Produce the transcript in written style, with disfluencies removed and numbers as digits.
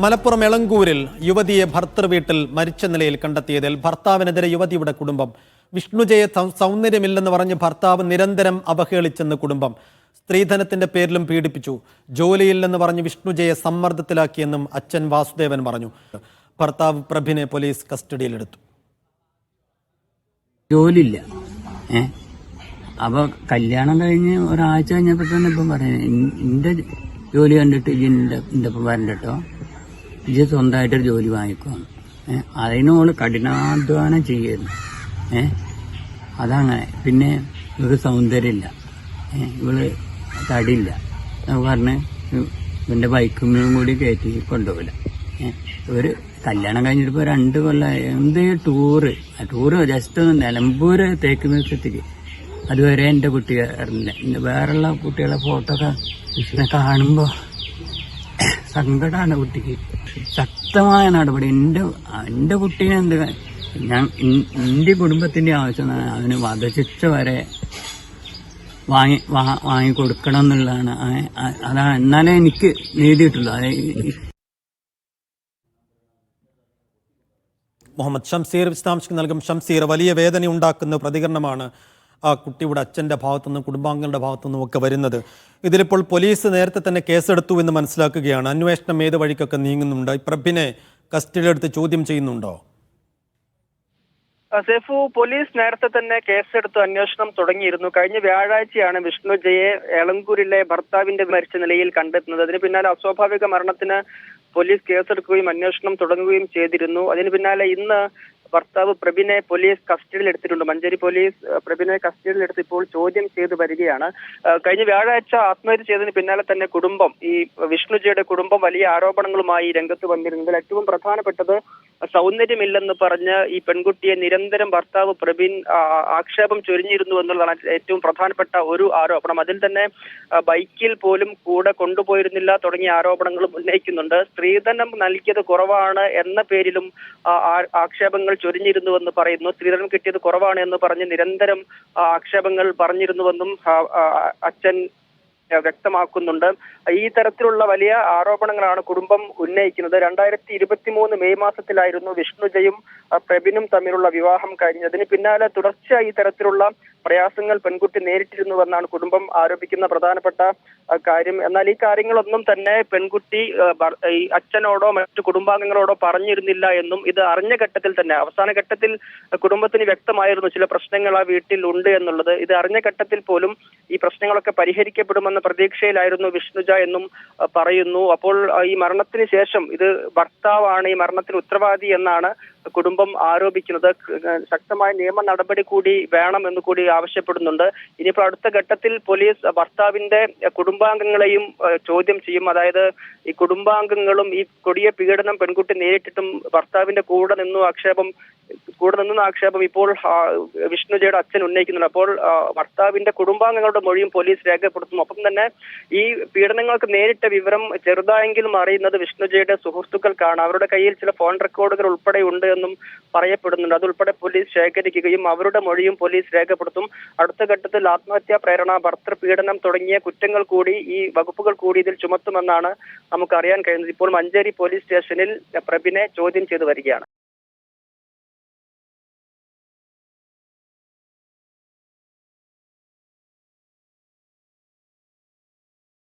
മലപ്പുറം എളങ്കൂരിൽ യുവതിയെ ഭർതൃവീട്ടിൽ മരിച്ച നിലയിൽ കണ്ടെത്തിയതിൽ ഭർത്താവിനെതിരെ യുവതിയുടെ കുടുംബം. വിഷ്ണുജയെ സൗന്ദര്യമില്ലെന്ന് പറഞ്ഞ് ഭർത്താവ് നിരന്തരം അവഹേളിച്ചെന്ന് കുടുംബം. സ്ത്രീധനത്തിന്റെ പേരിലും പീഡിപ്പിച്ചു. ജോലിയില്ലെന്ന് പറഞ്ഞ് വിഷ്ണുജയെ സമ്മർദ്ദത്തിലാക്കിയെന്നും അച്ഛൻ വാസുദേവൻ പറഞ്ഞു. ഭർത്താവ് പ്രഭിനെ പോലീസ് കസ്റ്റഡിയിലെടുത്തു. ജോലിയില്ല. അപ്പൊ കല്യാണം കഴിഞ്ഞ് ഒരാഴ്ച കഴിഞ്ഞപ്പോ തന്നെ ഇപ്പം പറയുന്നത് എന്റെ ജോലി കണ്ടിട്ട് എന്റെ ഇപ്പം വരണ്ടോ, ഇജ് സ്വന്തമായിട്ടൊരു ജോലി വാങ്ങിക്കും. അതിനോള് കഠിനാധ്വാനം ചെയ്യുന്നു. അതങ്ങനെ. പിന്നെ ഇവർക്ക് സൗന്ദര്യമില്ല, ഇവള് തടിയില്ല. നമുക്ക് പറഞ്ഞ് ഇവന്റെ ബൈക്കും കൂടി കയറ്റി കൊണ്ടുപോകില്ല. ഇവര് കല്യാണം കഴിഞ്ഞിട്ടിപ്പോ 2 കൊല്ലം. എന്ത് ടൂറ് ജസ്റ്റ് ഒന്ന് നിലമ്പൂര് തേക്ക് മ്യൂസിയത്തിക്ക്. അതുവരെ എന്റെ കുട്ടികളില്ല. വേറെയുള്ള കുട്ടികളെ ഫോട്ടോ ഒക്കെ കാണുമ്പോ സങ്കടമാണ് കുട്ടിക്ക്. ശക്തമായ നടപടി. എന്റെ കുട്ടീനെ എന്റെ കുടുംബത്തിന്റെ ആവശ്യം അവന് വധശിക്ഷ വരെ വാങ്ങിക്കൊടുക്കണം എന്നുള്ളതാണ്. അതാണ്. എന്നാലേ എനിക്ക് നേടിയിട്ടുള്ളൂ. മുഹമ്മദ് ഷംസീർ വിശദാംശങ്ങൾ നൽകും. ഷംസീർ, വലിയ വേദന ഉണ്ടാക്കുന്ന പ്രതികരണമാണ് ആ കുട്ടിയുടെ അച്ഛൻ്റെ ഭാഗത്തുനിന്നും കുടുംബാംഗങ്ങളുടെ ഭാഗത്തുനിന്നും ഒക്കെ വരുന്നത്. ഇതിലിപ്പോൾ പോലീസ് നേരത്തെ തന്നെ കേസെടുത്തു എന്ന് മനസ്സിലാക്കുകയാണ്. അന്വേഷണം ഏത് വഴിക്കൊക്കെ നീങ്ങുന്നുണ്ട്? പ്രഭിനെ കസ്റ്റഡിയിലെടുത്ത് ചോദ്യം ചെയ്യുന്നുണ്ടോ? സേഫു, പോലീസ് നേരത്തെ തന്നെ കേസെടുത്ത് അന്വേഷണം തുടങ്ങിയിരുന്നു. കഴിഞ്ഞ വ്യാഴാഴ്ചയാണ് വിഷ്ണുജയെ എളങ്കൂരിലെ ഭർത്താവിന്റെ മരിച്ച നിലയിൽ കണ്ടെത്തുന്നത്. അതിന് പിന്നാലെ അസ്വാഭാവിക മരണത്തിന് പോലീസ് കേസെടുക്കുകയും അന്വേഷണം തുടങ്ങുകയും ചെയ്തിരുന്നു. അതിന് പിന്നാലെ ഇന്ന് ഭർത്താവ് പ്രഭിനെ പോലീസ് കസ്റ്റഡിയിൽ എടുത്തിട്ടുണ്ട്. മഞ്ചേരി പോലീസ് പ്രഭിനെ കസ്റ്റഡിയിൽ എടുത്ത് ഇപ്പോൾ ചോദ്യം ചെയ്ത് വരികയാണ്. കഴിഞ്ഞ വ്യാഴാഴ്ച ആത്മഹത്യ ചെയ്തതിന് പിന്നാലെ തന്നെ കുടുംബം, ഈ വിഷ്ണുജയുടെ കുടുംബം വലിയ ആരോപണങ്ങളുമായി രംഗത്ത് വന്നിരുന്നതിൽ ഏറ്റവും പ്രധാനപ്പെട്ടത് സൗന്ദര്യമില്ലെന്ന് പറഞ്ഞ് ഈ പെൺകുട്ടിയെ നിരന്തരം ഭർത്താവ് പ്രവീൺ ആക്ഷേപം ചൊരിഞ്ഞിരുന്നു എന്നുള്ളതാണ് ഏറ്റവും പ്രധാനപ്പെട്ട ഒരു ആരോപണം. അതിൽ തന്നെ ബൈക്കിൽ പോലും കൂടെ കൊണ്ടുപോയിരുന്നില്ല തുടങ്ങിയ ആരോപണങ്ങളും ഉന്നയിക്കുന്നുണ്ട്. സ്ത്രീധനം നൽകിയത് കുറവാണ് എന്ന പേരിലും ആക്ഷേപങ്ങൾ ചൊരിഞ്ഞിരുന്നുവെന്ന് പറയുന്നു. സ്ത്രീധനം കിട്ടിയത് കുറവാണ് എന്ന് പറഞ്ഞ് നിരന്തരം ആക്ഷേപങ്ങൾ പറഞ്ഞിരുന്നുവെന്നും അച്ഛൻ വ്യക്തമാക്കുന്നുണ്ട്. ഈ തരത്തിലുള്ള വലിയ ആരോപണങ്ങളാണ് കുടുംബം ഉന്നയിക്കുന്നത്. 2023 മെയ് മാസത്തിലായിരുന്നു വിഷ്ണുജയും പ്രഭിനും തമ്മിലുള്ള വിവാഹം കഴിഞ്ഞതിന് പിന്നാലെ തുടർച്ചയായി ഈ തരത്തിലുള്ള പ്രയാസങ്ങൾ പെൺകുട്ടി നേരിട്ടിരുന്നുവെന്നാണ് കുടുംബം ആരോപിക്കുന്ന പ്രധാനപ്പെട്ട കാര്യം. എന്നാൽ ഈ കാര്യങ്ങളൊന്നും തന്നെ പെൺകുട്ടി ഈ അച്ഛനോടോ മറ്റു കുടുംബാംഗങ്ങളോടോ പറഞ്ഞിരുന്നില്ല എന്നും, ഇത് അറിഞ്ഞ ഘട്ടത്തിൽ തന്നെ അവസാന ഘട്ടത്തിൽ കുടുംബത്തിന് വ്യക്തമായിരുന്നു ചില പ്രശ്നങ്ങൾ ആ വീട്ടിൽ ഉണ്ട് എന്നുള്ളത്. ഇത് അറിഞ്ഞ ഘട്ടത്തിൽ പോലും ഈ പ്രശ്നങ്ങളൊക്കെ പരിഹരിക്കപ്പെടുമെന്ന പ്രതീക്ഷയിലായിരുന്നു വിഷ്ണുജ എന്നും പറയുന്നു. അപ്പോൾ ഈ മരണത്തിന് ശേഷം ഇത് ഭർത്താവാണ് ഈ മരണത്തിന് ഉത്തരവാദി എന്നാണ് കുടുംബം ആരോപിക്കുന്നത്. ശക്തമായ നിയമ നടപടി കൂടി വേണം എന്ന് കൂടി ആവശ്യപ്പെടുന്നുണ്ട്. ഇനിയിപ്പോൾ അടുത്ത ഘട്ടത്തിൽ പോലീസ് ഭർത്താവിന്റെ കുടുംബാംഗങ്ങളെയും ചോദ്യം ചെയ്യും. അതായത് ഈ കുടുംബാംഗങ്ങളും ഈ കൊടിയ പീഡനം പെൺകുട്ടി നേരിട്ടിട്ടും ഭർത്താവിന്റെ കൂടെ നിന്ന ആക്ഷേപം ഇപ്പോൾ വിഷ്ണുജയുടെ അച്ഛൻ ഉന്നയിക്കുന്നുണ്ട്. അപ്പോൾ ഭർത്താവിന്റെ കുടുംബാംഗങ്ങളുടെ മൊഴിയും പോലീസ് രേഖപ്പെടുത്തും. ഒപ്പം തന്നെ ഈ പീഡനങ്ങൾക്ക് നേരിട്ട വിവരം ചെറുതായെങ്കിലും അറിയുന്നത് വിഷ്ണുജയുടെ സുഹൃത്തുക്കൾക്കാണ്. അവരുടെ കയ്യിൽ ചില ഫോൺ റെക്കോർഡുകൾ ഉൾപ്പെടെ ഉണ്ട് എന്നും പറയപ്പെടുന്നുണ്ട്. അതുൾപ്പെടെ പോലീസ് ശേഖരിക്കുകയും അവരുടെ മൊഴിയും പോലീസ് രേഖപ്പെടുത്തും. അടുത്ത ഘട്ടത്തിൽ ആത്മഹത്യാ പ്രേരണ, ഭർതൃപീഡനം തുടങ്ങിയ കുറ്റങ്ങൾ കൂടി, ഈ വകുപ്പുകൾ കൂടി ഇതിൽ ചുമത്തുമെന്നാണ് നമുക്ക് അറിയാൻ കഴിയുന്നത്. ഇപ്പോൾ മഞ്ചേരി പോലീസ് സ്റ്റേഷനിൽ പ്രഭിനെ ചോദ്യം ചെയ്തു വരികയാണ്.